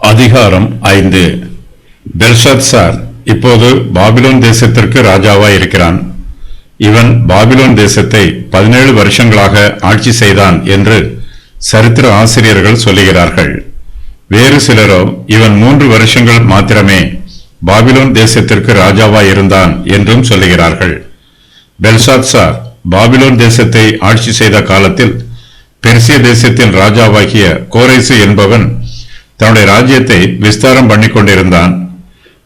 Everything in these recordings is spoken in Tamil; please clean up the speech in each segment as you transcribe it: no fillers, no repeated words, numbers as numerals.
அதிகாரம் 5. பெல்ஷாத்சார் இப்போது பாபிலோன் தேசத்திற்கு ராஜாவாய் இருக்கிறான். இவன் பாபிலோன் தேசத்தை 17 வருஷங்களாக ஆட்சி செய்தான் என்று சரித்திர ஆசிரியர்கள் சொல்லுகிறார்கள். வேறு சிலரோ இவன் 3 வருஷங்கள் மாத்திரமே பாபிலோன் தேசத்திற்கு ராஜாவாய் இருந்தான் என்றும் சொல்லுகிறார்கள். பெல்ஷாத்சார் பாபிலோன் தேசத்தை ஆட்சி செய்த காலத்தில் பெர்சிய தேசத்தின் ராஜாவாகிய கோரேசு என்பவன் தன்னுடைய ராஜ்யத்தை விஸ்தாரம் பண்ணி கொண்டிருந்தான்.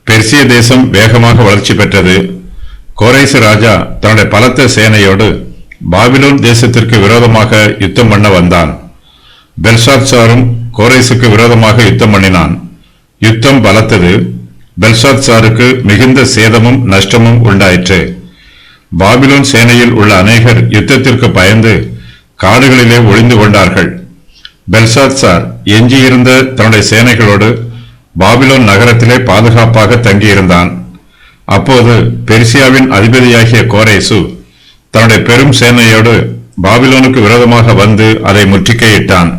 பெர்சிய தேசம் வேகமாக வளர்ச்சி பெற்றது. கோரேசு ராஜா தன்னுடைய பலத்த சேனையோடு பாபிலோன் தேசத்திற்கு விரோதமாக யுத்தம் பண்ண வந்தான். பெல்ஷாத்சாரும் கோரேசுக்கு விரோதமாக யுத்தம் பண்ணினான். யுத்தம் பலத்தது. பெல்ஷாத்சாருக்கு மிகுந்த சேதமும் நஷ்டமும் உண்டாயிற்று. பாபிலோன் சேனையில் உள்ள அநேகர் யுத்தத்திற்கு பயந்து காடுகளிலே ஒளிந்து கொண்டார்கள். பெல்ஷாத்சார் எஞ்சியிருந்த தன்னுடைய சேனைகளோடு பாபிலோன் நகரத்திலே பாதுகாப்பாக தங்கியிருந்தான். அப்போது பெர்சியாவின் அதிபதியாகிய கோரேசு தன்னுடைய பெரும் சேனையோடு பாபிலோனுக்கு விரோதமாக வந்து அதை முற்றுகையிட்டான்.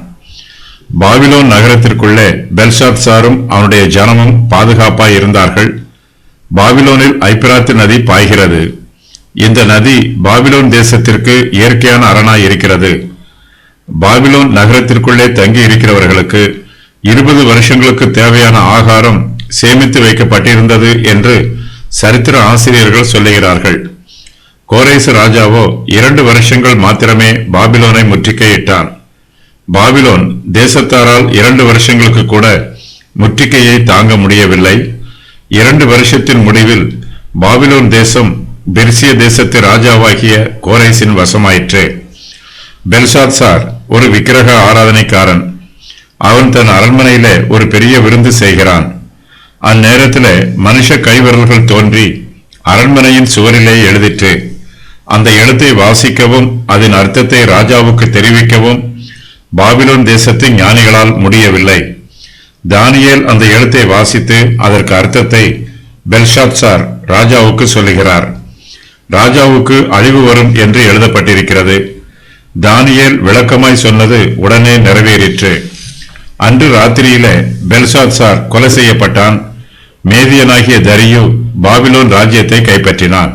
பாபிலோன் நகரத்திற்குள்ளே பெல்ஷாத்சாரும் அவனுடைய ஜனமும் பாதுகாப்பாய் இருந்தார்கள். பாபிலோனில் ஐப்பிராத்து நதி பாய்கிறது. இந்த நதி பாபிலோன் தேசத்திற்கு இயற்கையான அரணாய் இருக்கிறது. பாபிலோன் நகரத்திற்குள்ளே தங்கி இருக்கிறவர்களுக்கு 20 வருஷங்களுக்கு தேவையான ஆகாரம் சேமித்து வைக்கப்பட்டிருந்தது என்று சரித்திர ஆசிரியர்கள் சொல்லுகிறார்கள். கோரேசு ராஜாவோ 2 வருஷங்கள் மாத்திரமே பாபிலோனை முற்றுகையிட்டான். பாபிலோன் தேசத்தாரால் 2 வருஷங்களுக்கு கூட முற்றுகையை தாங்க முடியவில்லை. 2 வருஷத்தின் முடிவில் பாபிலோன் தேசம் பெர்சிய தேசத்து ராஜாவாகிய கோரேசின் வசமாயிற்று. பெல்ஷாத்சார் ஒரு விக்கிரக ஆராதனைக்காரன். அவன் தன் அரண்மனையிலே ஒரு பெரிய விருந்து செய்கிறான். அந்நேரத்திலே மனுஷ கைவிரல்கள் தோன்றி அரண்மனையின் சுவரிலே எழுதிற்று. அந்த எழுத்தை வாசிக்கவும் அதன் அர்த்தத்தை ராஜாவுக்கு தெரிவிக்கவும் பாபிலோன் தேசத்து ஞானிகளால் முடியவில்லை. தானியேல் அந்த எழுத்தை வாசித்து அதற்கு அர்த்தத்தை பெல்ஷாத்சார் ராஜாவுக்கு சொல்லுகிறார். ராஜாவுக்கு அழிவு வரும் என்று எழுதப்பட்டிருக்கிறது. தானியேல் விளக்கமாய் சொன்னது உடனே நிறைவேறிற்று. அன்று ராத்திரியிலே பெல்ஷாத்சார் கொலை செய்யப்பட்டான். மேதியனாகிய தரியு பாபிலோன் ராஜ்யத்தை கைப்பற்றினான்.